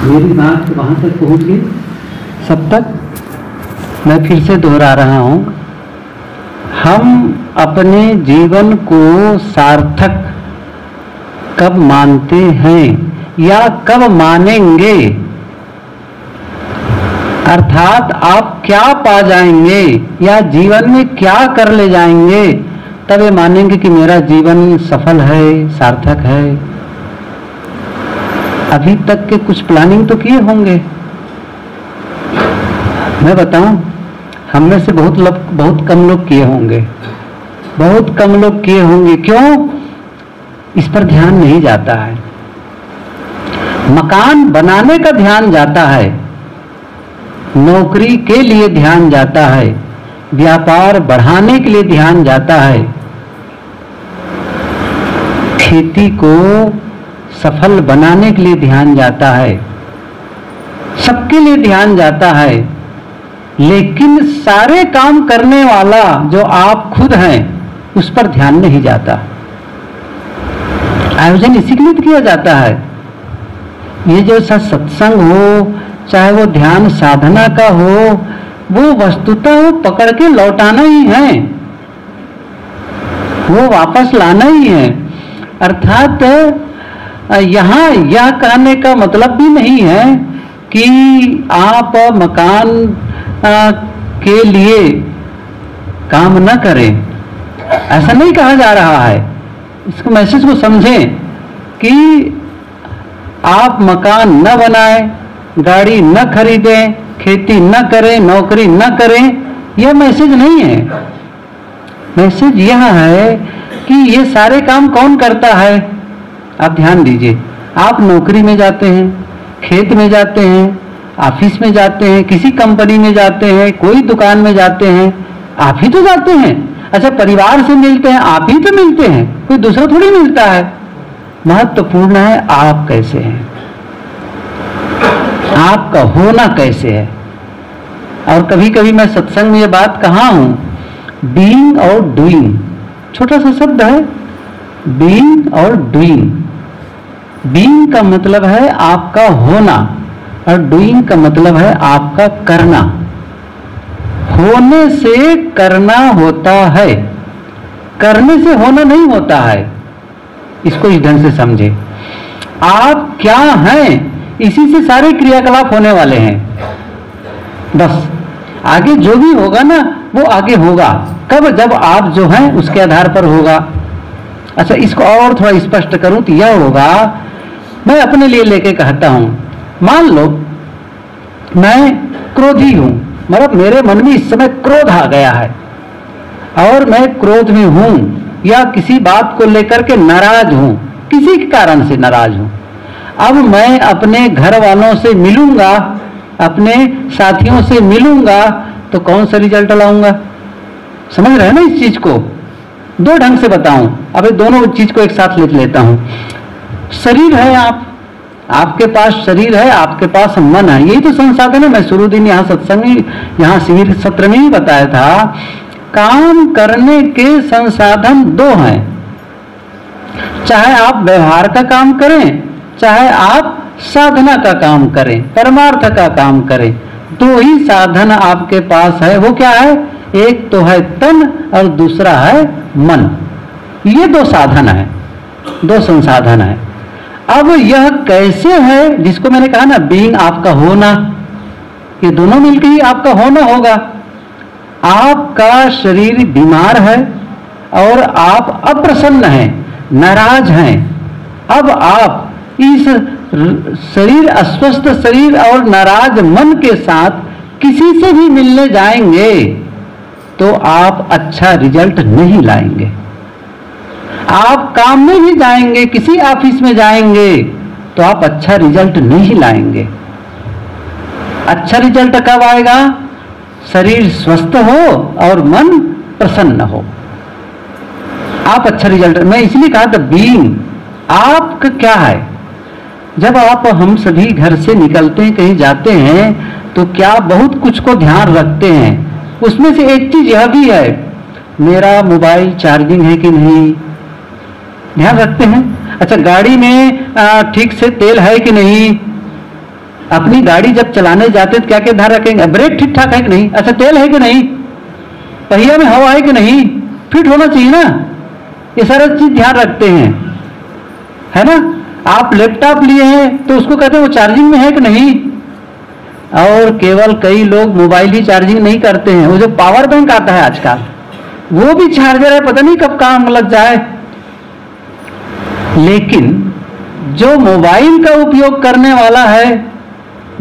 मेरी बात वहाँ तक पहुँच गई। सब तक मैं फिर से दोहरा रहा हूँ, हम अपने जीवन को सार्थक कब मानते हैं या कब मानेंगे, अर्थात आप क्या पा जाएंगे या जीवन में क्या कर ले जाएंगे, तब ये मानेंगे कि मेरा जीवन सफल है, सार्थक है। अभी तक के कुछ प्लानिंग तो किए होंगे। मैं बताऊं, हम में से बहुत कम लोग किए होंगे, बहुत कम लोग किए होंगे। क्यों? इस पर ध्यान नहीं जाता है। मकान बनाने का ध्यान जाता है, नौकरी के लिए ध्यान जाता है, व्यापार बढ़ाने के लिए ध्यान जाता है, खेती को सफल बनाने के लिए ध्यान जाता है, सबके लिए ध्यान जाता है। लेकिन सारे काम करने वाला जो आप खुद हैं उस पर ध्यान नहीं जाता। आयोजन इसी के लिए किया जाता है। ये जो सत्संग हो, चाहे वो ध्यान साधना का हो, वो वस्तुतः वो पकड़ के लौटाना ही है, वो वापस लाना ही है। अर्थात यहाँ यह कहने का मतलब भी नहीं है कि आप मकान के लिए काम न करें, ऐसा नहीं कहा जा रहा है। इसको मैसेज को समझें कि आप मकान न बनाएं, गाड़ी न खरीदें, खेती न करें, नौकरी न करें, यह मैसेज नहीं है। मैसेज यह है कि ये सारे काम कौन करता है। आप ध्यान दीजिए, आप नौकरी में जाते हैं, खेत में जाते हैं, ऑफिस में जाते हैं, किसी कंपनी में जाते हैं, कोई दुकान में जाते हैं, आप ही तो जाते हैं। अच्छा, परिवार से मिलते हैं, आप ही तो मिलते हैं, कोई दूसरा थोड़ी मिलता है। महत्वपूर्ण है आप कैसे हैं, आपका होना कैसे है। और कभी कभी मैं सत्संग में ये बात कहा हूं, बीइंग और डूइंग, छोटा सा शब्द है, बीइंग और डूइंग। बीइंग का मतलब है आपका होना और डूइंग का मतलब है आपका करना। होने से करना होता है, करने से होना नहीं होता है। इसको इस ढंग से समझे, आप क्या हैं इसी से सारे क्रियाकलाप होने वाले हैं। बस आगे जो भी होगा ना वो आगे होगा कब, जब आप जो हैं उसके आधार पर होगा। अच्छा, इसको और थोड़ा स्पष्ट करूं तो यह होगा, मैं अपने लिए लेके कहता हूं, मान लो मैं क्रोधी हूं, मतलब मेरे मन में इस समय क्रोध आ गया है और मैं क्रोध में हूं या किसी बात को लेकर के नाराज हूं, किसी के कारण से नाराज हूं। अब मैं अपने घर वालों से मिलूंगा, अपने साथियों से मिलूंगा, तो कौन सा रिजल्ट लाऊंगा। समझ रहे हैं ना इस चीज को? दो ढंग से बताऊं, अब दोनों चीज को एक साथ ले लेता हूं। शरीर है, आपके पास शरीर है, आपके पास मन है, यही तो संसाधन है। मैं शुरू दिन यहाँ सत्संग में, यहाँ शिविर सत्र में ही बताया था, काम करने के संसाधन दो हैं। चाहे आप व्यवहार का काम करें, चाहे आप साधना का काम करें, परमार्थ का काम करें, दो ही साधन आपके पास है। वो क्या है? एक तो है तन और दूसरा है मन। ये दो साधन है, दो संसाधन है। अब यह कैसे है, जिसको मैंने कहा ना बीइंग, आपका होना, ये दोनों मिलकर ही आपका होना होगा। आपका शरीर बीमार है और आप अप्रसन्न हैं, नाराज हैं। अब आप इस शरीर, अस्वस्थ शरीर और नाराज मन के साथ किसी से भी मिलने जाएंगे तो आप अच्छा रिजल्ट नहीं लाएंगे। आप काम में भी जाएंगे, किसी ऑफिस में जाएंगे तो आप अच्छा रिजल्ट नहीं लाएंगे। अच्छा रिजल्ट कब आएगा? शरीर स्वस्थ हो और मन प्रसन्न हो, आप अच्छा रिजल्ट। मैं इसलिए कहा था बीइंग आपका क्या है। जब आप, हम सभी घर से निकलते हैं, कहीं जाते हैं तो क्या बहुत कुछ को ध्यान रखते हैं। उसमें से एक चीज यह भी है, मेरा मोबाइल चार्जिंग है कि नहीं, ध्यान रखते हैं। अच्छा, गाड़ी में ठीक से तेल है कि नहीं, अपनी गाड़ी जब चलाने जाते तो क्या क्या ध्यान रखेंगे? ब्रेक ठीक ठाक है कि नहीं, अच्छा तेल है कि नहीं, पहिया में हवा है कि नहीं, फिट होना चाहिए ना, ये सारा चीज ध्यान रखते हैं, है ना। आप लैपटॉप लिए हैं तो उसको कहते हैं वो चार्जिंग में है कि नहीं। और केवल कई लोग मोबाइल ही चार्जिंग नहीं करते हैं, वो जो पावर बैंक आता है आजकल वो भी चार्जर है, पता नहीं कब काम लग जाए। लेकिन जो मोबाइल का उपयोग करने वाला है,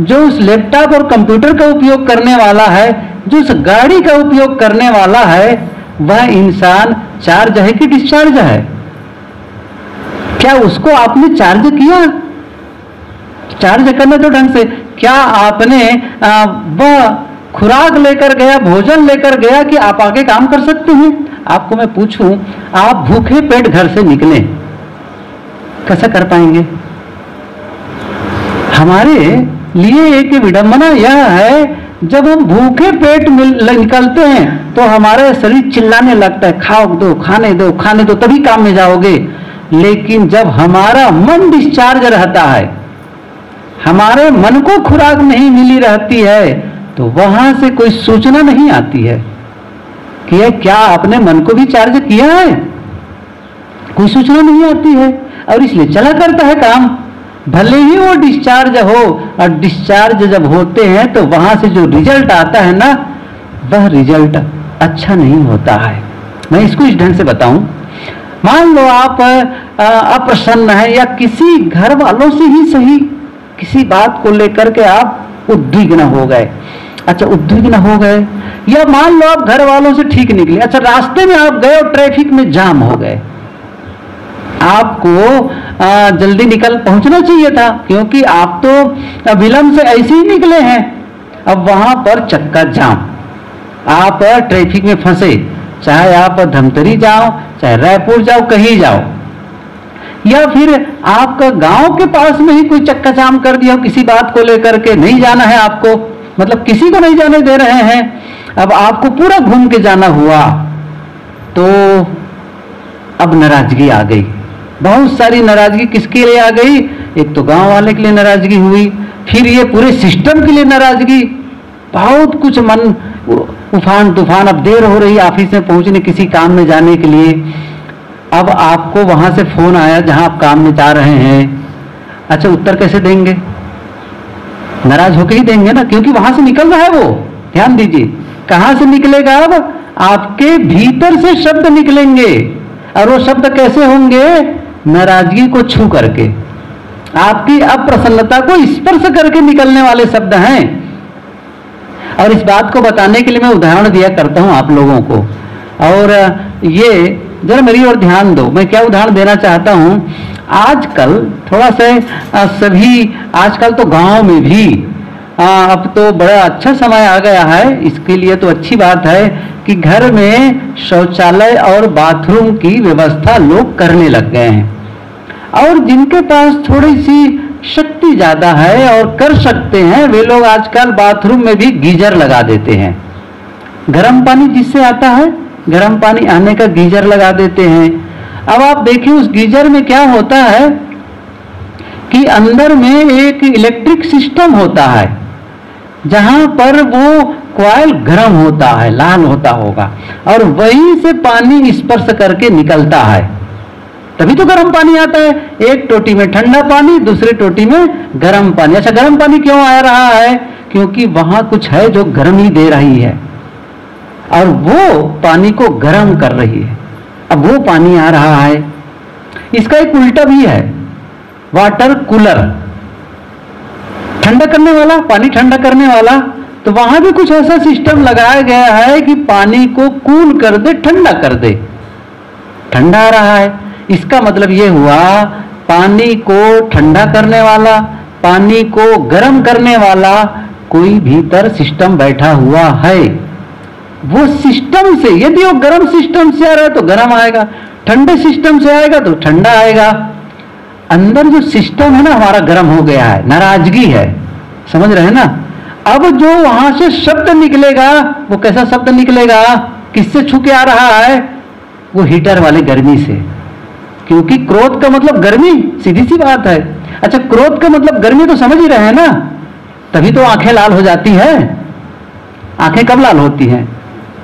जो उस लैपटॉप और कंप्यूटर का उपयोग करने वाला है, जो उस गाड़ी का उपयोग करने वाला है, वह इंसान चार्ज है कि डिस्चार्ज है? क्या उसको आपने चार्ज किया? चार्ज करना तो ढंग से, क्या आपने वह खुराक लेकर गया, भोजन लेकर गया कि आप आगे काम कर सकते हैं? आपको मैं पूछूं, आप भूखे पेट घर से निकले, कैसा कर पाएंगे? हमारे लिए एक विडंबना यह है, जब हम भूखे पेट निकलते हैं तो हमारा शरीर चिल्लाने लगता है, खाओ दो, खाने दो, खाने दो, तभी काम में जाओगे। लेकिन जब हमारा मन डिस्चार्ज रहता है, हमारे मन को खुराक नहीं मिली रहती है, तो वहां से कोई सूचना नहीं आती है कि क्या आपने मन को भी चार्ज किया है, कोई सूचना नहीं आती है, और इसलिए चला करता है काम, भले ही वो डिस्चार्ज हो। और डिस्चार्ज जब होते हैं तो वहां से जो रिजल्ट आता है ना, वह रिजल्ट अच्छा नहीं होता है। मैं इसको इस ढंग से बताऊं, मान लो आप अप्रसन्न है, या किसी घर वालों से ही सही, किसी बात को लेकर के आप उद्विग्न हो गए। अच्छा उद्विग्न हो गए, या मान लो आप घर वालों से ठीक निकले, अच्छा रास्ते में आप गए और ट्रैफिक में जाम हो गए। आपको जल्दी निकल पहुंचना चाहिए था, क्योंकि आप तो विलंब से ऐसे ही निकले हैं। अब वहां पर चक्का जाम, आप ट्रैफिक में फंसे, चाहे आप धमतरी जाओ, चाहे रायपुर जाओ, कहीं जाओ, या फिर आपका गांव के पास में ही कोई चक्का जाम कर दिया, किसी बात को लेकर के नहीं जाना है आपको, मतलब किसी को नहीं जाने दे रहे हैं, अब आपको पूरा घूम के जाना हुआ, तो अब नाराजगी आ गई। बहुत सारी नाराजगी किसके लिए आ गई? एक तो गांव वाले के लिए नाराजगी हुई, फिर ये पूरे सिस्टम के लिए नाराजगी, बहुत कुछ मन उफान तूफान। अब देर हो रही ऑफिस में पहुंचने, किसी काम में जाने के लिए, अब आपको वहां से फोन आया जहां आप काम में जा रहे हैं। अच्छा उत्तर कैसे देंगे? नाराज होकर ही देंगे ना, क्योंकि वहां से निकल रहा है वो। ध्यान दीजिए, कहां से निकलेगा? अब आपके भीतर से शब्द निकलेंगे, और वो शब्द कैसे होंगे? नाराजगी को छू करके, आपकी अप्रसन्नता को स्पर्श करके निकलने वाले शब्द हैं। और इस बात को बताने के लिए मैं उदाहरण दिया करता हूं आप लोगों को, और ये जरा मेरी ओर ध्यान दो। मैं क्या उदाहरण देना चाहता हूं, आजकल थोड़ा सा सभी, आजकल तो गांव में भी अब तो बड़ा अच्छा समय आ गया है, इसके लिए तो अच्छी बात है कि घर में शौचालय और बाथरूम की व्यवस्था लोग करने लग गए हैं। और जिनके पास थोड़ी सी शक्ति ज्यादा है और कर सकते हैं, वे लोग आजकल बाथरूम में भी गीजर लगा देते हैं। गर्म पानी जिससे आता है, गर्म पानी आने का गीजर लगा देते हैं। अब आप देखिए उस गीजर में क्या होता है कि अंदर में एक इलेक्ट्रिक सिस्टम होता है, जहां पर वो कॉइल गर्म होता है, लाल होता होगा, और वहीं से पानी स्पर्श करके निकलता है, तभी तो गर्म पानी आता है। एक टोटी में ठंडा पानी, दूसरे टोटी में गर्म पानी। अच्छा गर्म पानी क्यों आ रहा है? क्योंकि वहां कुछ है जो गर्मी दे रही है, और वो पानी को गर्म कर रही है। अब वो पानी आ रहा है। इसका एक उल्टा भी है, वाटर कूलर, ठंडा करने वाला, पानी ठंडा करने वाला। तो वहां भी कुछ ऐसा सिस्टम लगाया गया है कि पानी को कूल कर दे, ठंडा कर दे, ठंडा आ रहा है। इसका मतलब ये हुआ, पानी को ठंडा करने वाला, पानी को गर्म करने वाला कोई भीतर सिस्टम बैठा हुआ है। वो सिस्टम से, यदि वो गर्म सिस्टम से आ रहा है तो गर्म आएगा, ठंडे सिस्टम से आएगा तो ठंडा आएगा। अंदर जो सिस्टम है ना हमारा गर्म हो गया है, नाराजगी है, समझ रहे हैं ना। अब जो वहां से शब्द निकलेगा, वो कैसा शब्द निकलेगा? किससे छू के आ रहा है? वो हीटर वाले गर्मी से, क्योंकि क्रोध का मतलब गर्मी, सीधी सी बात है। अच्छा क्रोध का मतलब गर्मी तो समझ ही रहे हैं ना, तभी तो आंखें लाल हो जाती है। आंखें कब लाल होती हैं?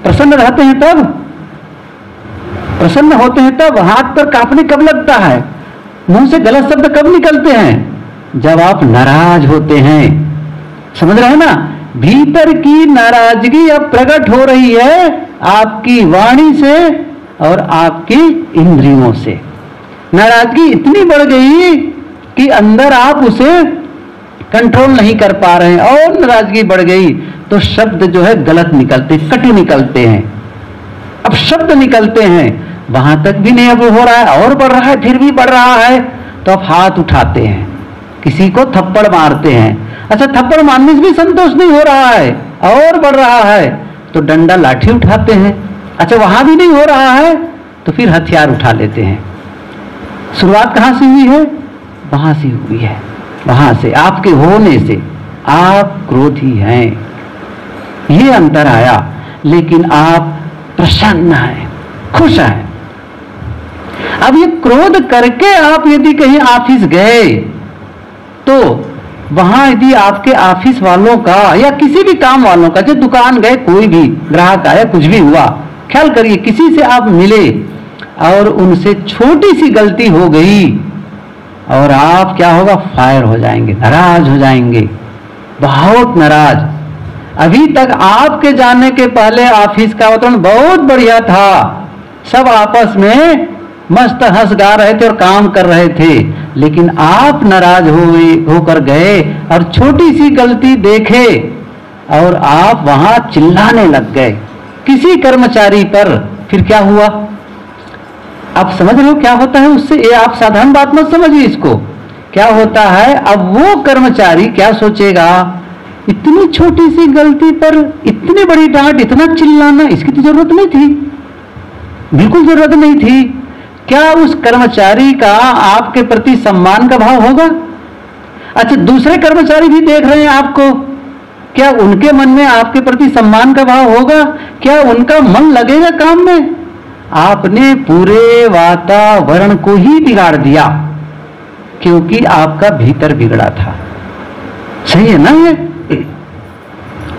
प्रसन्न रहते हैं तब, प्रसन्न होते हैं तब। हाथ पर कांपने कब लगता है? मुंह से गलत शब्द कब निकलते हैं? जब आप नाराज होते हैं। समझ रहे हैं ना? भीतर की नाराजगी अब प्रकट हो रही है आपकी वाणी से और आपकी इंद्रियों से। नाराजगी इतनी बढ़ गई कि अंदर आप उसे कंट्रोल नहीं कर पा रहे हैं, और नाराजगी बढ़ गई तो शब्द जो है गलत निकलते, कटु निकलते हैं। अब शब्द निकलते हैं, वहां तक भी नहीं अब हो रहा है, और बढ़ रहा है, फिर भी बढ़ रहा है, तो आप हाथ उठाते हैं, किसी को थप्पड़ मारते हैं। अच्छा, थप्पड़ मारने से भी संतोष नहीं हो रहा है, और बढ़ रहा है, तो डंडा लाठी उठाते हैं। अच्छा, वहां भी नहीं हो रहा है, तो फिर हथियार उठा लेते हैं। शुरुआत कहां से हुई है? वहां से हुई है, वहां से, आपके होने से। आप क्रोधी हैं, ये अंतर आया, लेकिन आप प्रसन्न हैं, खुश हैं। अब ये क्रोध करके आप यदि कहीं ऑफिस गए, तो वहां यदि आपके ऑफिस वालों का या किसी भी काम वालों का, जो दुकान गए, कोई भी ग्राहक आया, कुछ भी हुआ, ख्याल करिए किसी से आप मिले और उनसे छोटी सी गलती हो गई और आप क्या होगा? फायर हो जाएंगे, नाराज हो जाएंगे, बहुत नाराज। अभी तक आपके जाने के पहले ऑफिस का वातावरण बहुत बढ़िया था, सब आपस में मस्त हंस गा रहे थे और काम कर रहे थे, लेकिन आप नाराज होकर गए और छोटी सी गलती देखे और आप वहां चिल्लाने लग गए किसी कर्मचारी पर। फिर क्या हुआ? आप समझ रहे हो क्या होता है उससे? ये आप साधारण बात मत समझिए इसको। क्या होता है, अब वो कर्मचारी क्या सोचेगा, इतनी छोटी सी गलती पर इतनी बड़ी डांट, इतना चिल्लाना, इसकी तो जरूरत नहीं थी, बिल्कुल जरूरत नहीं थी। क्या उस कर्मचारी का आपके प्रति सम्मान का भाव होगा? अच्छा, दूसरे कर्मचारी भी देख रहे हैं आपको, क्या उनके मन में आपके प्रति सम्मान का भाव होगा? क्या उनका मन लगेगा काम में? आपने पूरे वातावरण को ही बिगाड़ दिया, क्योंकि आपका भीतर बिगड़ा था। सही है ना? ये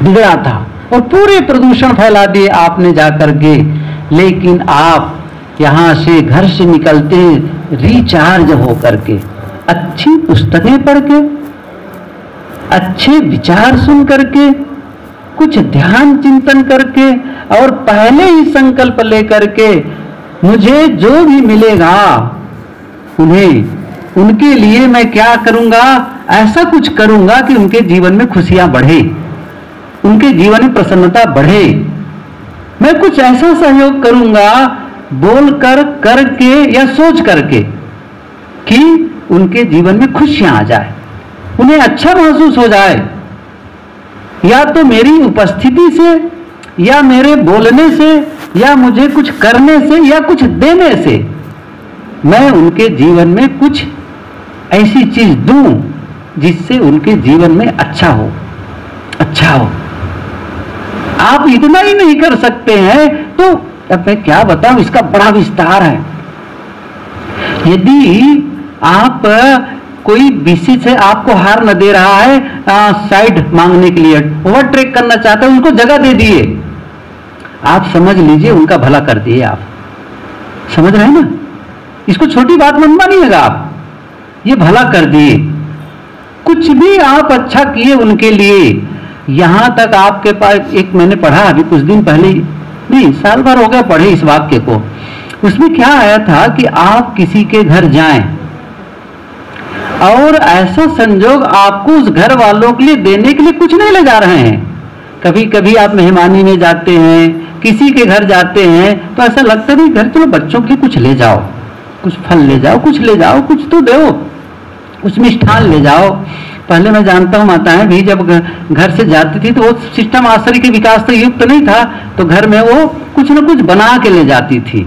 बिगड़ा था और पूरे प्रदूषण फैला दिए आपने जाकर के। लेकिन आप यहां से, घर से निकलते रिचार्ज होकर के, अच्छी पुस्तकें पढ़ के, अच्छे विचार सुन करके, कुछ ध्यान चिंतन करके, और पहले ही संकल्प लेकर के मुझे जो भी मिलेगा उनके लिए मैं क्या करूंगा, ऐसा कुछ करूंगा कि उनके जीवन में खुशियां बढ़े, उनके जीवन में प्रसन्नता बढ़े। मैं कुछ ऐसा सहयोग करूंगा, बोलकर, करके या सोच करके, कि उनके जीवन में खुशियां आ जाए, उन्हें अच्छा महसूस हो जाए। या तो मेरी उपस्थिति से, या मेरे बोलने से, या मुझे कुछ करने से, या कुछ देने से मैं उनके जीवन में कुछ ऐसी चीज दूं जिससे उनके जीवन में अच्छा हो, अच्छा हो। आप इतना ही नहीं कर सकते हैं तो अब मैं क्या बताऊं, इसका बड़ा विस्तार है। यदि आप कोई बीसी से आपको हार न दे रहा है, साइड मांगने के लिए ओवरटेक करना चाहते हैं, उनको जगह दे दिए, आप समझ लीजिए उनका भला कर दिए। आप समझ रहे हैं ना? इसको छोटी बात मत मानिएगा आप, ये भला कर दिए। कुछ भी आप अच्छा किए उनके लिए। यहां तक आपके पास एक मैंने पढ़ा अभी कुछ दिन पहले, नहीं साल भर हो गया पढ़े इस वाक्य को, उसमें क्या आया था कि आप किसी के घर जाएं और ऐसा संजोग आपको उस घर वालों के लिए देने के लिए कुछ नहीं ले जा रहे हैं। कभी कभी आप मेहमानी में जाते हैं, किसी के घर जाते हैं, तो ऐसा लगता है घर चलो बच्चों के लिए कुछ ले जाओ, कुछ फल ले जाओ, कुछ ले जाओ, कुछ तो दो, कुछ मिष्ठान ले जाओ। पहले मैं जानता हूँ माताएं भी जब घर से जाती थी तो वो सिस्टम आश्रय के विकास से युक्त नहीं था, तो घर में वो कुछ न कुछ बना के ले जाती थी,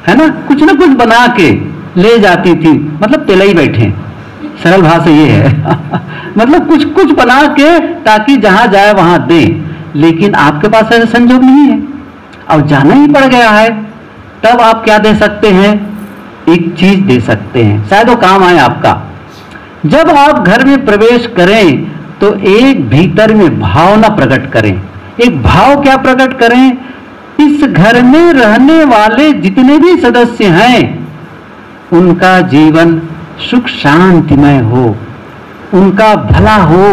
है ना, कुछ न कुछ बना के ले जाती थी, मतलब तेलई बैठे, सरल भाषा ये है मतलब कुछ कुछ बना के ताकि जहां जाए वहां दे। लेकिन आपके पास ऐसा संजोग नहीं है और जाना ही पड़ गया है, तब आप क्या दे सकते हैं? एक चीज दे सकते हैं, शायद वो काम आए आपका। जब आप घर में प्रवेश करें तो एक भीतर में भावना प्रकट करें। एक भाव क्या प्रकट करें? इस घर में रहने वाले जितने भी सदस्य हैं उनका जीवन सुख शांतिमय हो, उनका भला हो,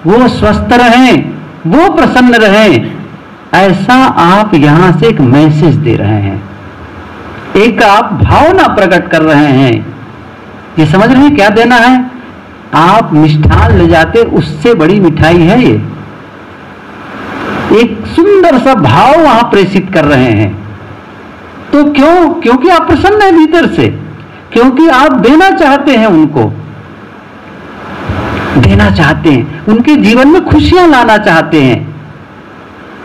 वो स्वस्थ रहें, वो प्रसन्न रहें। ऐसा आप यहां से एक मैसेज दे रहे हैं, एक आप भावना प्रकट कर रहे हैं। ये समझ रहे हैं क्या देना है? आप मिष्ठान ले जाते, उससे बड़ी मिठाई है ये। एक सुंदर सा भाव वहां प्रेषित कर रहे हैं। तो क्यों? क्योंकि आप प्रसन्न हैं भीतर से, क्योंकि आप देना चाहते हैं, उनको देना चाहते हैं, उनके जीवन में खुशियां लाना चाहते हैं।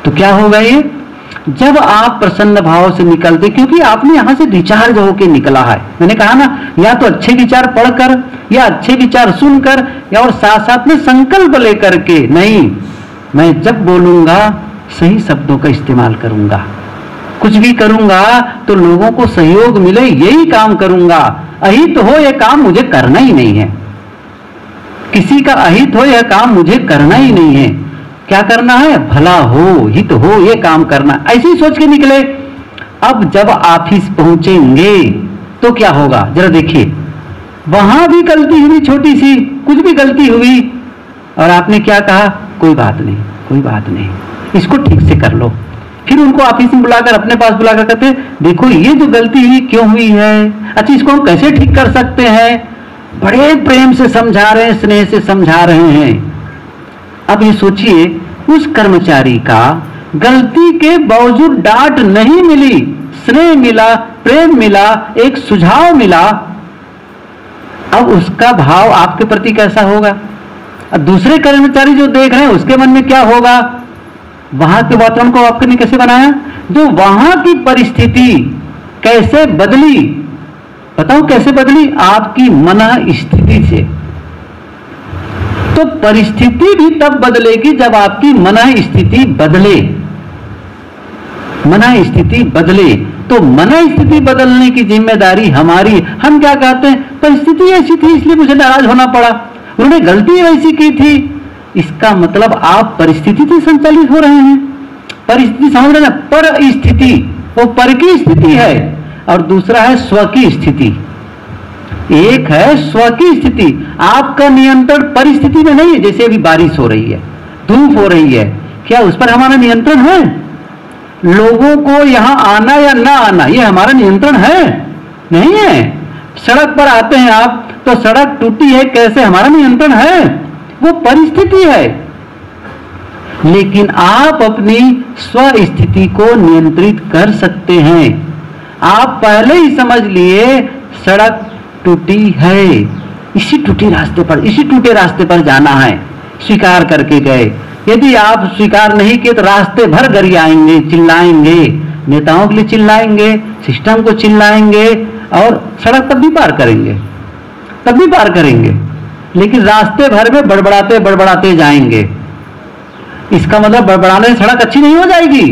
तो क्या होगा ये? जब आप प्रसन्न भाव से निकलते, क्योंकि आपने यहां से रिचार्ज होके निकला है। मैंने कहा ना, या तो अच्छे विचार पढ़कर या अच्छे विचार सुनकर या और साथ साथ में संकल्प लेकर के, नहीं, मैं जब बोलूंगा सही शब्दों का इस्तेमाल करूंगा, कुछ भी करूंगा तो लोगों को सहयोग मिले, यही काम करूंगा। अहित हो यह काम मुझे करना ही नहीं है, किसी का अहित हो यह काम मुझे करना ही नहीं है। क्या करना है? भला हो, हित हो, ये काम करना। ऐसे ही सोच के निकले। अब जब ऑफिस पहुंचेंगे तो क्या होगा जरा देखिए, वहां भी गलती हुई, छोटी सी कुछ भी गलती हुई, और आपने क्या कहा? कोई बात नहीं, कोई बात नहीं, इसको ठीक से कर लो। फिर उनको ऑफिस में बुलाकर, अपने पास बुलाकर कहते, देखो ये जो गलती हुई क्यों हुई है, अच्छा इसको हम कैसे ठीक कर सकते हैं। बड़े प्रेम से समझा रहे हैं, स्नेह से समझा रहे हैं। अब ये सोचिए, उस कर्मचारी का गलती के बावजूद डांट नहीं मिली, स्नेह मिला, प्रेम मिला, एक सुझाव मिला। अब उसका भाव आपके प्रति कैसा होगा? अब दूसरे कर्मचारी जो देख रहे हैं उसके मन में क्या होगा? वहां के वातावरण को आपने कैसे बनाया? जो वहां की परिस्थिति कैसे बदली? बताओ कैसे बदली? आपकी मन स्थिति से। तो परिस्थिति भी तब बदलेगी जब आपकी मन स्थिति बदले। मन स्थिति बदले तो मन स्थिति बदलने की जिम्मेदारी हमारी। हम क्या कहते हैं? परिस्थिति ऐसी थी इसलिए मुझे नाराज होना पड़ा, उन्होंने गलती वैसी की थी। इसका मतलब आप परिस्थिति से संचालित हो रहे हैं। परिस्थिति समझ रहे हैं? परिस्थिति वो पर की स्थिति है और दूसरा है स्व की स्थिति। एक है स्व की स्थिति, आपका नियंत्रण परिस्थिति में नहीं है। जैसे अभी बारिश हो रही है, धूप हो रही है, क्या उस पर हमारा नियंत्रण है? लोगों को यहां आना या ना आना ये हमारा नियंत्रण है? नहीं है। सड़क पर आते हैं आप तो सड़क टूटी है, कैसे हमारा नियंत्रण है? वो परिस्थिति है। लेकिन आप अपनी स्व स्थिति को नियंत्रित कर सकते हैं। आप पहले ही समझ लिए सड़क टूटी है, इसी टूटे रास्ते पर जाना है, स्वीकार करके गए। यदि आप स्वीकार नहीं किए तो रास्ते भर गरियाएंगे, चिल्लाएंगे, नेताओं के लिए चिल्लाएंगे, सिस्टम को चिल्लाएंगे और सड़क तब भी पार करेंगे, लेकिन रास्ते भर में बड़बड़ाते जाएंगे। इसका मतलब बड़बड़ाने से सड़क अच्छी नहीं हो जाएगी,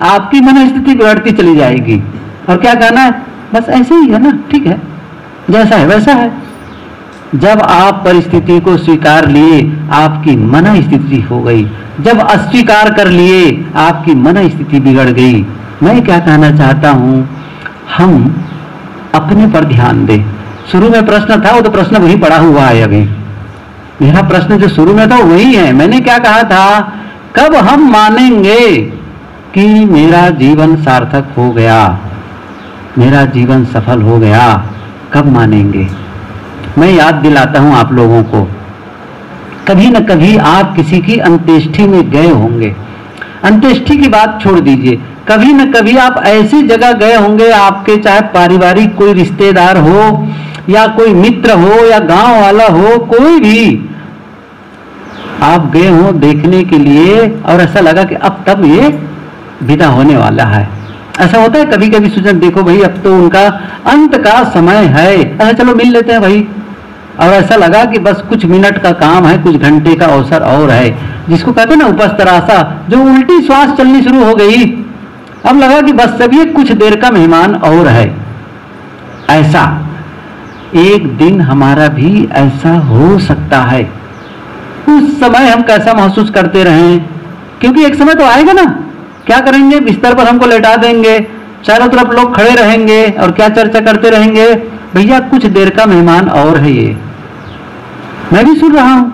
आपकी मन स्थिति बिगड़ती चली जाएगी। और क्या कहना है? बस ऐसे ही है ना, ठीक है, जैसा है वैसा है। जब आप परिस्थिति को स्वीकार लिए आपकी मन स्थिति हो गई, जब अस्वीकार कर लिए आपकी मन स्थिति बिगड़ गई। मैं क्या कहना चाहता हूं, हम अपने पर ध्यान दें। शुरू में प्रश्न था, वो तो प्रश्न वही पड़ा हुआ है। अभी मेरा प्रश्न जो शुरू में था वही है। मैंने क्या कहा था? कब हम मानेंगे कि मेरा जीवन सार्थक हो गया, मेरा जीवन सफल हो गया? कब मानेंगे? मैं याद दिलाता हूं आप लोगों को, कभी न कभी आप किसी की अंत्येष्टि में गए होंगे। अंत्येष्टि की बात छोड़ दीजिए, कभी न कभी आप ऐसी जगह गए होंगे, आपके चाहे पारिवारिक कोई रिश्तेदार हो या कोई मित्र हो या गांव वाला हो, कोई भी आप गए हो देखने के लिए और ऐसा लगा कि अब तब ये विदा होने वाला है। ऐसा होता है कभी कभी, सूचना देखो भाई अब तो उनका अंत का समय है, अच्छा चलो मिल लेते हैं भाई। और ऐसा लगा कि बस कुछ मिनट का काम है, कुछ घंटे का अवसर और है, जिसको कहते हैं ना उपस्तरासा, जो उल्टी श्वास चलनी शुरू हो गई। अब लगा कि बस सब ये कुछ देर का मेहमान और है। ऐसा एक दिन हमारा भी ऐसा हो सकता है। उस समय हम कैसा महसूस करते रहें, क्योंकि एक समय तो आएगा ना, क्या करेंगे, बिस्तर पर हमको लेटा देंगे, चारों तरफ लोग खड़े रहेंगे और क्या चर्चा करते रहेंगे, भैया कुछ देर का मेहमान और है ये, मैं भी सुन रहा हूं,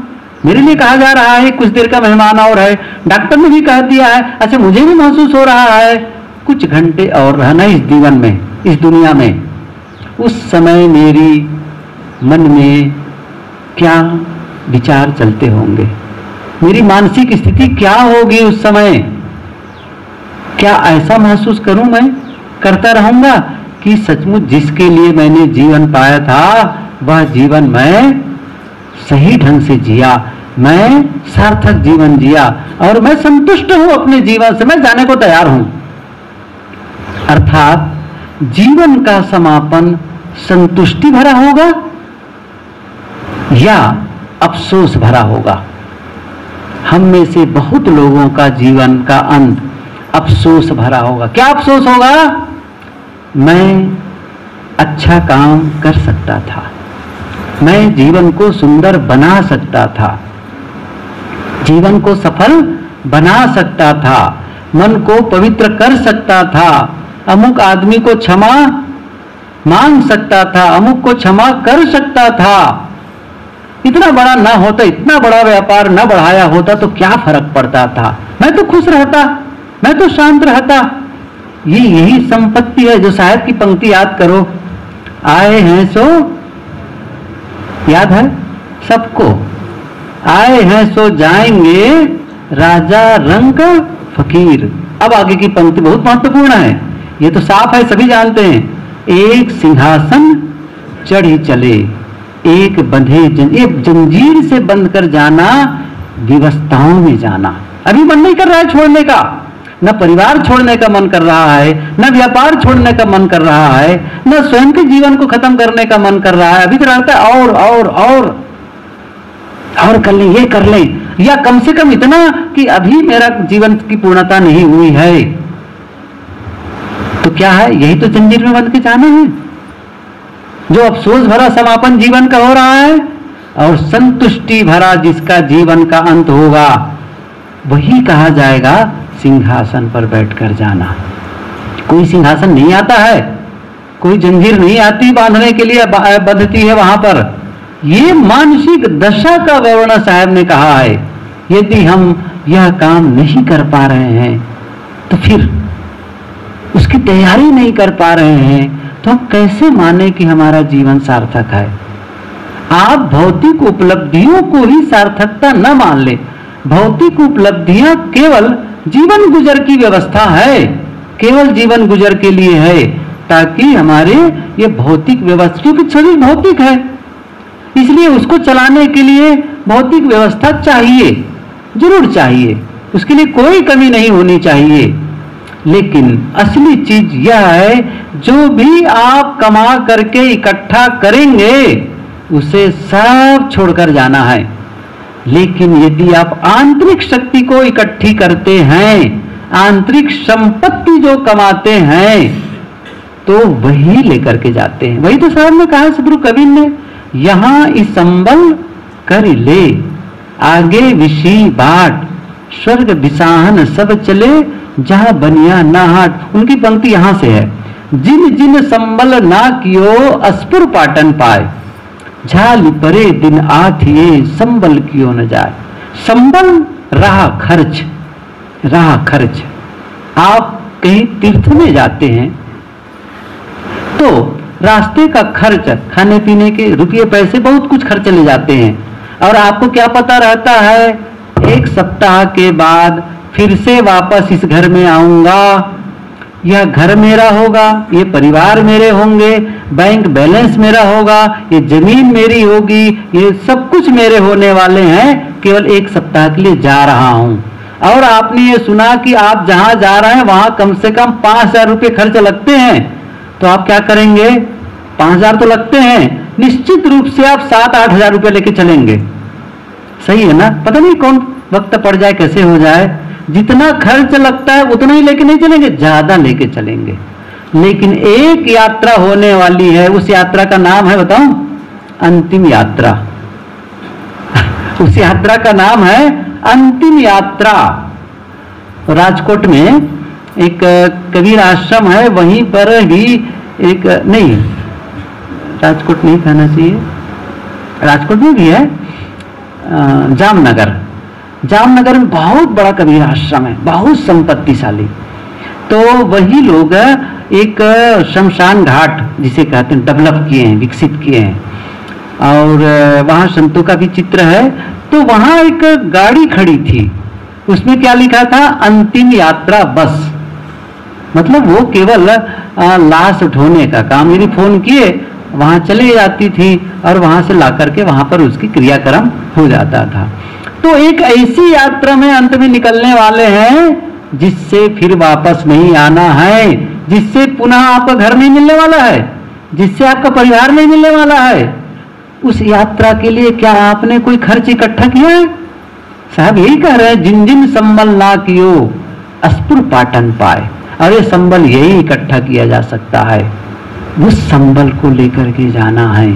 मेरे लिए कहा जा रहा है कुछ देर का मेहमान और है, डॉक्टर ने भी कह दिया है, अच्छा मुझे भी महसूस हो रहा है कुछ घंटे और रहना इस जीवन में, इस दुनिया में। उस समय मेरी मन में क्या विचार चलते होंगे, मेरी मानसिक स्थिति क्या होगी उस समय, क्या ऐसा महसूस करूं, मैं करता रहूंगा कि सचमुच जिसके लिए मैंने जीवन पाया था वह जीवन मैं सही ढंग से जिया, मैं सार्थक जीवन जिया और मैं संतुष्ट हूं अपने जीवन से, मैं जाने को तैयार हूं। अर्थात जीवन का समापन संतुष्टि भरा होगा या अफसोस भरा होगा। हम में से बहुत लोगों का जीवन का अंत अफसोस भरा होगा। क्या अफसोस होगा, मैं अच्छा काम कर सकता था, मैं जीवन को सुंदर बना सकता था, जीवन को सफल बना सकता था, मन को पवित्र कर सकता था, अमुक आदमी को क्षमा मांग सकता था, अमुक को क्षमा कर सकता था, इतना बड़ा ना होता, इतना बड़ा व्यापार ना बढ़ाया होता तो क्या फर्क पड़ता था, मैं तो खुश रहता, मैं तो शांत रहता। ये यही संपत्ति है जो साहब की पंक्ति याद करो, आए हैं सो, याद है सबको, आए हैं सो जाएंगे राजा रंक फकीर। अब आगे की पंक्ति बहुत महत्वपूर्ण है, ये तो साफ है, सभी जानते हैं, एक सिंहासन चढ़ी चले एक बंधे एक जंजीर से बंध कर जाना, विवस्थाओं में जाना। अभी मन नहीं कर रहा है छोड़ने का, न परिवार छोड़ने का मन कर रहा है, न व्यापार छोड़ने का मन कर रहा है, न स्वयं के जीवन को खत्म करने का मन कर रहा है। अभी तो रहता है और कर लें, ये कर लें, या कम से कम इतना कि अभी मेरा जीवन की पूर्णता नहीं हुई है। तो क्या है, यही तो जंजीर में बंध के जाना है, जो अफसोस भरा समापन जीवन का हो रहा है, और संतुष्टि भरा जिसका जीवन का अंत होगा, वही कहा जाएगा सिंहासन पर बैठकर जाना। कोई सिंहासन नहीं आता है, कोई जंजीर नहीं आती बांधने के लिए, बंधती है वहां पर। ये मानसिक दशा का वर्णन साहब ने कहा है। यदि हम यह काम नहीं कर पा रहे हैं तो फिर उसकी तैयारी नहीं कर पा रहे हैं तो हम कैसे माने कि हमारा जीवन सार्थक है। आप भौतिक उपलब्धियों को ही सार्थकता न मान ले। भौतिक उपलब्धियां केवल जीवन गुजर की व्यवस्था है, केवल जीवन गुजर के लिए है, ताकि हमारे ये भौतिक व्यवस्था, क्योंकि शरीर भौतिक है इसलिए उसको चलाने के लिए भौतिक व्यवस्था चाहिए, जरूर चाहिए, उसके लिए कोई कमी नहीं होनी चाहिए। लेकिन असली चीज यह है, जो भी आप कमा करके इकट्ठा करेंगे उसे सब छोड़कर जाना है। लेकिन यदि आप आंतरिक शक्ति को इकट्ठी करते हैं, आंतरिक संपत्ति जो कमाते हैं, तो वही लेकर के जाते हैं। वही तो साहब ने कहा सदगुरु कबीर ने, यहां इस संबल कर ले, आगे विषी बाट, स्वर्ग बिसाहन सब चले, जहां बनिया ना हाट। उनकी पंक्ति यहां से है, जिन जिन संबल ना कियो अस्पुर पाटन पाए, झाल परे दिन आथिए संबल कियो न जाए। संबल राह खर्च, राह खर्च। आप कहीं तीर्थ में जाते हैं तो रास्ते का खर्च, खाने पीने के रुपये पैसे बहुत कुछ खर्च ले जाते हैं, और आपको क्या पता रहता है एक सप्ताह के बाद फिर से वापस इस घर में आऊंगा, यह घर मेरा होगा, ये परिवार मेरे होंगे, बैंक बैलेंस मेरा होगा, ये जमीन मेरी होगी, ये सब कुछ मेरे होने वाले हैं, केवल एक सप्ताह के लिए जा रहा हूं। और आपने ये सुना कि आप जहां जा रहे हैं वहां कम से कम 5,000 रुपये खर्च लगते हैं, तो आप क्या करेंगे? 5,000 तो लगते हैं, निश्चित रूप से आप 7-8 हजार रुपये लेके चलेंगे। सही है ना? पता नहीं कौन वक्त पड़ जाए, कैसे हो जाए, जितना खर्च लगता है उतना ही लेके नहीं चलेंगे, ज्यादा लेके चलेंगे। लेकिन एक यात्रा होने वाली है, उस यात्रा का नाम है, बताऊं? अंतिम यात्रा। उस यात्रा का नाम है अंतिम यात्रा। राजकोट में एक कबीर आश्रम है, वहीं पर भी एक, नहीं राजकोट नहीं कहना चाहिए, राजकोट में भी है, जामनगर में बहुत बड़ा कबीर आश्रम है, बहुत संपत्तिशाली। तो वही लोग एक शमशान घाट जिसे कहते हैं डेवलप किए हैं, विकसित किए हैं, और वहाँ संतों का भी चित्र है। तो वहाँ एक गाड़ी खड़ी थी, उसमें क्या लिखा था, अंतिम यात्रा बस। मतलब वो केवल लाश ढोने का काम, यदि फोन किए वहां चले जाती थी और वहां से ला करके वहां पर उसकी क्रियाक्रम हो जाता था। तो एक ऐसी यात्रा में अंत में निकलने वाले हैं जिससे फिर वापस नहीं आना है, जिससे पुनः आपका घर नहीं मिलने वाला है, जिससे आपका परिवार नहीं मिलने वाला है। उस यात्रा के लिए क्या आपने कोई खर्च इकट्ठा किया है? साहब यही कह रहे हैं, जिन जिन संबल ना कियो अस्पुर पाटन पाए। अरे संबल यही इकट्ठा किया जा सकता है, उस संबल को लेकर के जाना है।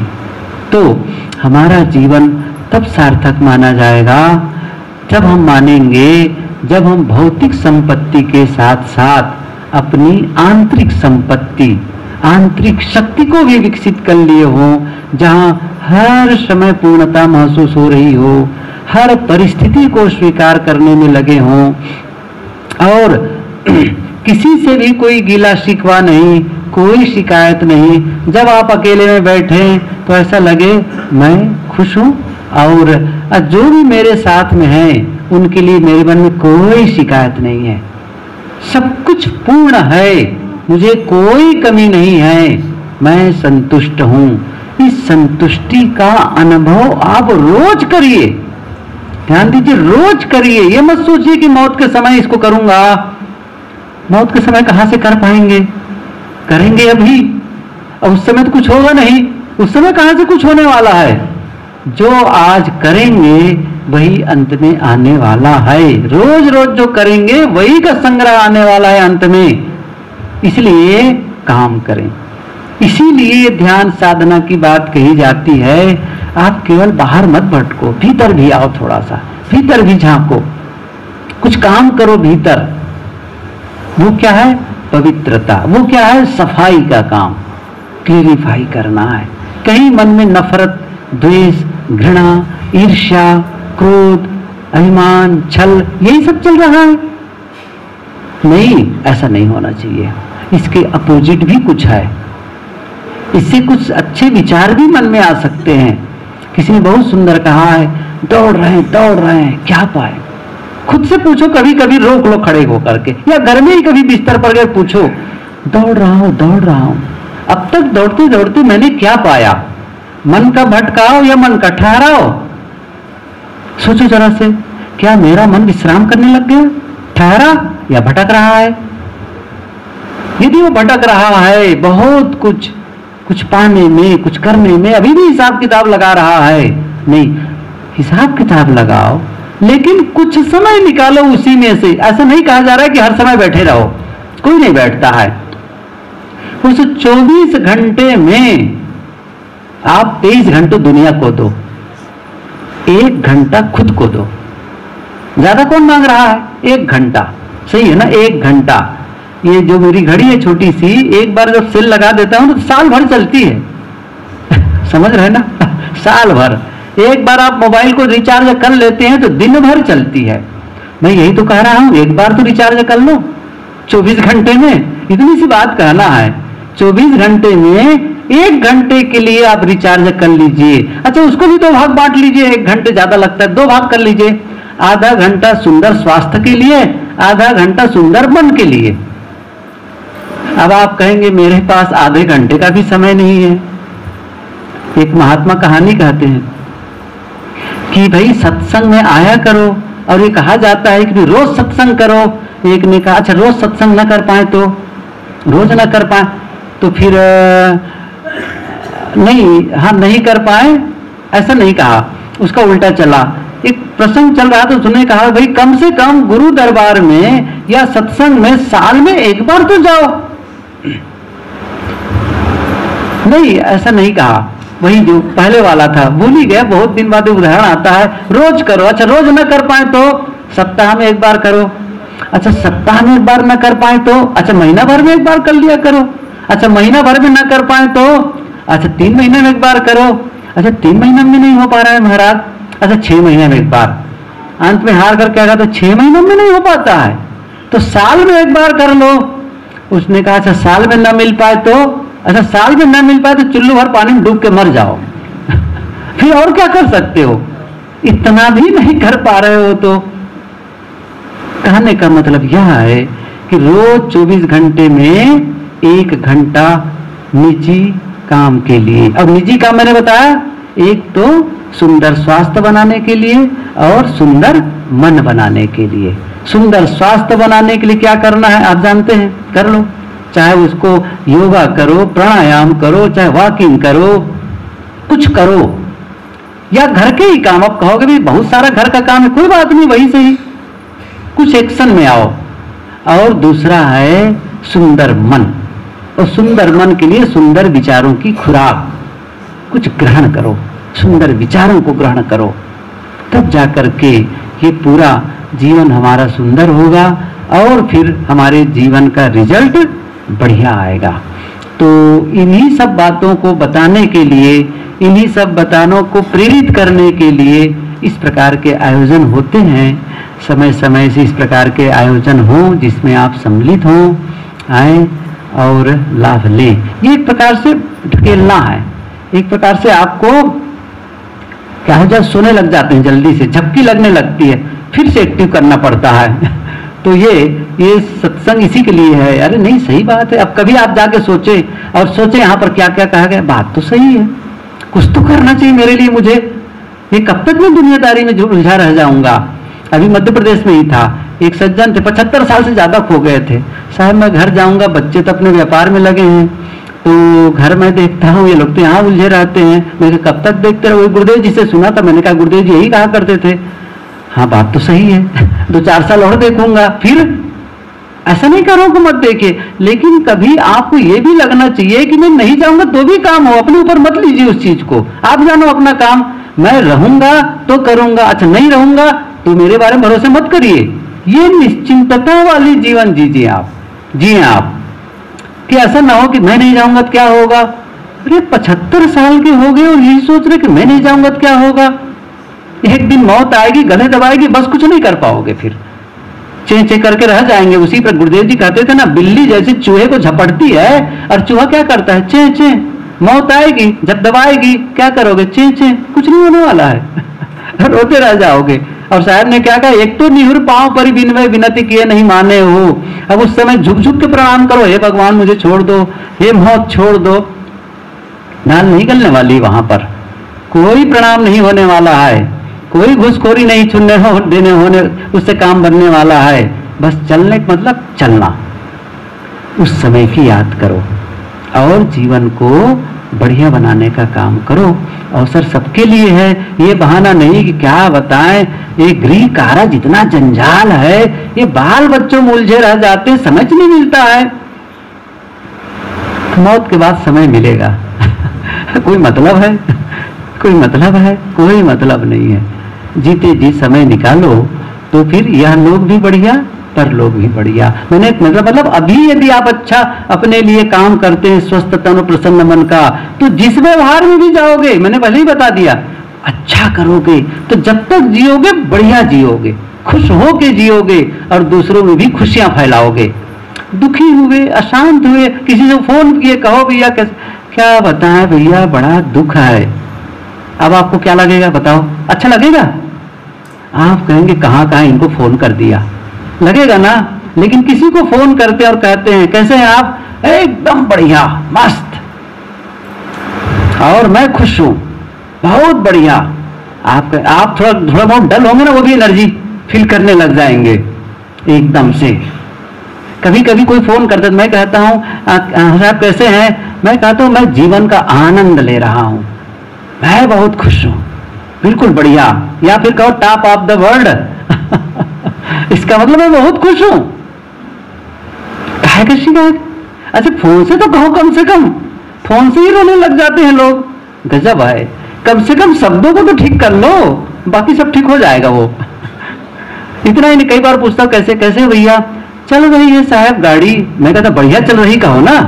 तो हमारा जीवन तब सार्थक माना जाएगा जब हम मानेंगे, जब हम भौतिक संपत्ति के साथ साथ अपनी आंतरिक संपत्ति, आंतरिक शक्ति को भी विकसित कर लिए हो, जहां हर समय पूर्णता महसूस हो रही हो, हर परिस्थिति को स्वीकार करने में लगे हों, और किसी से भी कोई गिला शिकवा नहीं, कोई शिकायत नहीं। जब आप अकेले में बैठे तो ऐसा लगे मैं खुश हूं, और जो भी मेरे साथ में है उनके लिए मेरे मन में कोई शिकायत नहीं है, सब कुछ पूर्ण है, मुझे कोई कमी नहीं है, मैं संतुष्ट हूं। इस संतुष्टि का अनुभव आप रोज करिए, ध्यान दीजिए, रोज करिए। ये मत सोचिए कि मौत के समय इसको करूंगा। मौत के समय कहां से कर पाएंगे, करेंगे अभी, और उस समय तो कुछ होगा नहीं, उस समय कहां से कुछ होने वाला है। जो आज करेंगे वही अंत में आने वाला है, रोज रोज जो करेंगे वही का संग्रह आने वाला है अंत में। इसलिए काम करें। इसीलिए ध्यान साधना की बात कही जाती है, आप केवल बाहर मत भटको, भीतर भी आओ, थोड़ा सा भीतर भी झांको, कुछ काम करो भीतर। वो क्या है? पवित्रता। वो क्या है? सफाई का काम, क्लियरिफाई करना है। कहीं मन में नफरत, द्वेष, घृणा, ईर्ष्या, क्रोध, अभिमान, छल, यही सब चल रहा है? नहीं, ऐसा नहीं होना चाहिए। इसके अपोजिट भी कुछ है, इससे कुछ अच्छे विचार भी मन में आ सकते हैं। किसी ने बहुत सुंदर कहा है, दौड़ रहे हैं, क्या पाए? खुद से पूछो, कभी कभी रोक लो खड़े होकर के, या घर में ही कभी बिस्तर पर गए पूछो, दौड़ रहा हूं, अब तक दौड़ते दौड़ते मैंने क्या पाया? मन का भटकाओ या मन का ठहराओ? सोचो जरा से, क्या मेरा मन विश्राम करने लग गया, ठहरा, या भटक रहा है? यदि वो भटक रहा है, बहुत कुछ पाने में, कुछ करने में अभी भी हिसाब किताब लगा रहा है, नहीं, हिसाब किताब लगाओ, लेकिन कुछ समय निकालो उसी में से। ऐसा नहीं कहा जा रहा है कि हर समय बैठे रहो, कोई नहीं बैठता है। उस 24 घंटे में आप 23 घंटे दुनिया को दो, 1 घंटा खुद को दो। ज्यादा कौन मांग रहा है? 1 घंटा, सही है ना? 1 घंटा। ये जो मेरी घड़ी है छोटी सी, एक बार जब सेल लगा देता हूं तो साल भर चलती है समझ रहे ना साल भर। एक बार आप मोबाइल को रिचार्ज कर लेते हैं तो दिन भर चलती है। मैं यही तो कह रहा हूं, एक बार तो रिचार्ज कर लो 24 घंटे में। इतनी सी बात कहना है, 24 घंटे में 1 घंटे के लिए आप रिचार्ज कर लीजिए। अच्छा, उसको भी 2 भाग बांट लीजिए, 1 घंटे ज्यादा लगता है, 2 भाग कर लीजिए। आधा घंटा सुंदर स्वास्थ्य के लिए, आधा घंटा सुंदर मन के लिए। अब आप कहेंगे मेरे पास आधे घंटे का भी समय नहीं है। एक महात्मा कहानी कहते हैं कि भाई सत्संग में आया करो, और ये कहा जाता है कि रोज सत्संग करो। एक ने कहा अच्छा रोज सत्संग न कर पाए तो, रोज न कर पाए तो फिर नहीं कर पाए, ऐसा नहीं कहा, उसका उल्टा चला। एक प्रसंग चल रहा था, उसने कहा भाई कम से कम गुरु दरबार में या सत्संग में साल में 1 बार तो जाओ। नहीं, ऐसा नहीं कहा, वही जो पहले वाला था, भूल ही गया, बहुत दिन बाद उदाहरण आता है। रोज करो, अच्छा रोज न कर पाए तो सप्ताह में एक बार करो, अच्छा सप्ताह में एक बार न कर पाए तो अच्छा महीना भर में एक बार कर लिया करो, अच्छा महीना भर में न कर पाए तो अच्छा 3 महीने में एक बार करो, अच्छा 3 महीने में नहीं हो पा रहा है महाराज, अच्छा 6 महीने में एक बार। अंत में हार कर क्या कहा, तो 6 महीनों में नहीं हो पाता है तो साल में एक बार कर लो। उसने कहा अच्छा साल में न मिल पाए तो, अच्छा साल में न मिल पाए तो चुल्लू भर पानी में डूब के मर जाओ फिर और क्या कर सकते हो, इतना भी नहीं कर पा रहे हो तो। कहने का मतलब यह है कि रोज 24 घंटे में 1 घंटा निजी काम के लिए। अब निजी काम मैंने बताया, एक तो सुंदर स्वास्थ्य बनाने के लिए और सुंदर मन बनाने के लिए। सुंदर स्वास्थ्य बनाने के लिए क्या करना है आप जानते हैं, कर लो, चाहे उसको योगा करो, प्राणायाम करो, चाहे वॉकिंग करो, कुछ करो, या घर के ही काम। आप कहोगे भी बहुत सारा घर का काम है, कोई बात नहीं, वही सही, कुछ एक्शन में आओ। और दूसरा है सुंदर मन, और सुंदर मन के लिए सुंदर विचारों की खुराक, कुछ ग्रहण करो, सुंदर विचारों को ग्रहण करो, तब जाकर के ये पूरा जीवन हमारा सुंदर होगा और फिर हमारे जीवन का रिजल्ट बढ़िया आएगा। तो इन्हीं सब बातों को बताने के लिए, इन्हीं सब बतानों को प्रेरित करने के लिए इस प्रकार के आयोजन होते हैं। समय समय से इस प्रकार के आयोजन हो जिसमें आप सम्मिलित हो, आए और लाभ लें। ये एक प्रकार से ढकेलना है, एक प्रकार से आपको क्या है, जब सोने लग जाते हैं जल्दी से, झपकी लगने लगती है, फिर से एक्टिव करना पड़ता है तो ये सत्संग इसी के लिए है। अरे नहीं, सही बात है। अब कभी आप जाके सोचे और सोचे यहाँ पर क्या क्या कहा गया, बात तो सही है, कुछ तो करना चाहिए मेरे लिए, मुझे ये कब तक मैं दुनियादारी में उलझा रह जाऊंगा। अभी मध्य प्रदेश में ही था, एक सज्जन थे, 75 साल से ज्यादा खो गए थे। साहब मैं घर जाऊंगा, बच्चे तो अपने व्यापार में लगे हैं, तो घर में देखता हूँ ये लोग तो यहाँ उलझे रहते हैं। मैंने कब तक देखते रहो, गुरुदेव जी से सुना था, मैंने कहा गुरुदेव जी यही कहा करते थे। हाँ बात तो सही है 2-4 साल और देखूंगा, फिर ऐसा नहीं करो कि मत देखे, लेकिन कभी आपको ये भी लगना चाहिए कि मैं नहीं जाऊंगा तो भी काम हो, अपने ऊपर मत लीजिए उस चीज को। आप जानो अपना काम, मैं रहूंगा तो करूंगा, अच्छा नहीं रहूंगा तो मेरे बारे में भरोसे मत करिए। ये निश्चिंतता वाली जीवन जीजिए आप, जिए आप, कि ऐसा ना हो कि मैं नहीं जाऊंगा तो क्या होगा। अरे 75 साल के हो गए और यही सोच रहे कि मैं नहीं जाऊंगा तो क्या होगा। एक दिन मौत आएगी, गले दबाएगी, बस कुछ नहीं कर पाओगे, फिर चे चे करके रह जाएंगे उसी पर। गुरुदेव जी कहते थे ना, बिल्ली जैसे चूहे को झपटती है और चूहा क्या करता है, चे चे। मौत आएगी, जब दबाएगी क्या करोगे, चे चे, कुछ नहीं होने वाला है रोते रह जाओगे। और साहब ने क्या कहा, एक तो निहुर पांव पर विनय विनती किए नहीं माने हो। अब उस समय झुक झुक के प्रणाम करो, हे भगवान मुझे छोड़ दो, हे मौत छोड़ दो। दाल नहीं गलने वाली, वहां पर कोई प्रणाम नहीं होने वाला है, कोई घुसखोरी नहीं छूने हो देने होने, उससे काम बनने वाला है। बस चलने का मतलब चलना, उस समय की याद करो और जीवन को बढ़िया बनाने का काम करो। अवसर सबके लिए है, ये बहाना नहीं कि क्या बताएं, ये गृह कारा जितना जंजाल है, ये बाल बच्चों में उलझे रह जाते, समझ नहीं मिलता है। मौत के बाद समय मिलेगा कोई मतलब है, कोई मतलब है, कोई मतलब नहीं है। जीते जी समय निकालो तो फिर यह लोग भी बढ़िया, पर लोग भी बढ़िया। मैंने मतलब अभी यदि आप अच्छा अपने लिए काम करते हैं, स्वस्थ तन प्रसन्न मन का, तो जिस व्यवहार में भी जाओगे, मैंने पहले ही बता दिया, अच्छा करोगे तो जब तक जियोगे बढ़िया जियोगे, खुश होके जियोगे और दूसरों में भी खुशियां फैलाओगे। दुखी हुए, अशांत हुए, किसी से फोन किए, कहो भैया क्या बताएं भैया बड़ा दुख है, अब आपको क्या लगेगा बताओ, अच्छा लगेगा? आप कहेंगे कहाँ कहाँ इनको फोन कर दिया, लगेगा ना। लेकिन किसी को फोन करते और कहते हैं कैसे हैं आप, एकदम बढ़िया मस्त, और मैं खुश हूं, बहुत बढ़िया। आप थोड़ा बहुत डल होंगे ना, वो भी एनर्जी फील करने लग जाएंगे एकदम से। कभी कभी कोई फोन करता है, मैं कहता हूं साहब कैसे हैं, मैं कहता हूं मैं जीवन का आनंद ले रहा हूं, मैं बहुत खुश हूं, बिल्कुल बढ़िया, या फिर कहो टॉप ऑफ द वर्ल्ड इसका मतलब मैं बहुत खुश हूं। काहे की शिकायत? अच्छा फोन से तो कहो, कम से कम फोन से ही रोने लग जाते हैं लोग, गजब है। कम से कम शब्दों को तो ठीक कर लो, बाकी सब ठीक हो जाएगा वो। इतना ही नहीं, कई बार पूछता हूँ कैसे कैसे भैया चल रही है साहब गाड़ी, मैं कहता बढ़िया चल रही कहो ना,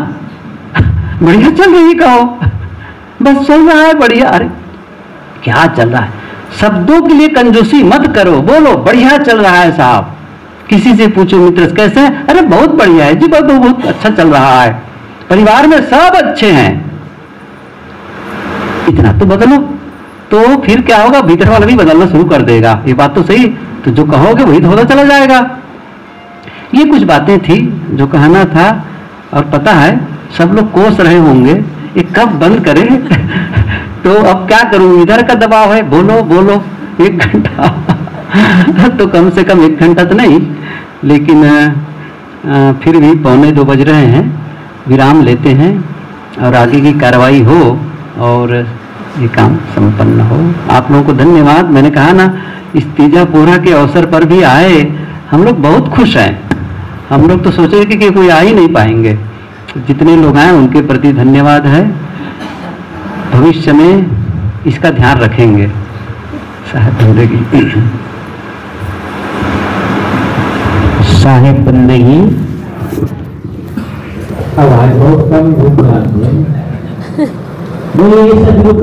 बढ़िया चल रही कहो, बस चल रहा है बढ़िया। अरे क्या चल रहा है, शब्दों के लिए कंजूसी मत करो, बोलो बढ़िया चल रहा है साहब। किसी से पूछो मित्र कैसे है, अरे बहुत बढ़िया है जी, बहुत अच्छा चल रहा है, परिवार में सब अच्छे हैं। इतना तो बदलो, तो फिर क्या होगा, भीतर वाला भी बदलना शुरू कर देगा। ये बात तो सही, तो जो कहोगे वही तो होता चला जाएगा। ये कुछ बातें थी जो कहना था, और पता है सब लोग कोस रहे होंगे ये कब बंद करें। तो अब क्या करूं, इधर का दबाव है, बोलो बोलो 1 घंटा। तो कम से कम 1 घंटा तो नहीं, लेकिन फिर भी 1:45 बज रहे हैं, विराम लेते हैं और आगे की कार्रवाई हो और ये काम संपन्न हो। आप लोगों को धन्यवाद। मैंने कहा ना, इस तीजा पोरा के अवसर पर भी आए, हम लोग बहुत खुश हैं। हम लोग तो सोचे कि कोई आ ही नहीं पाएंगे, जितने लोग आए उनके प्रति धन्यवाद है। भविष्य में इसका ध्यान रखेंगे। साहेब बंदेगी साहेब बंदेगी आवाज बहुत कम, बोलिए सदगुरु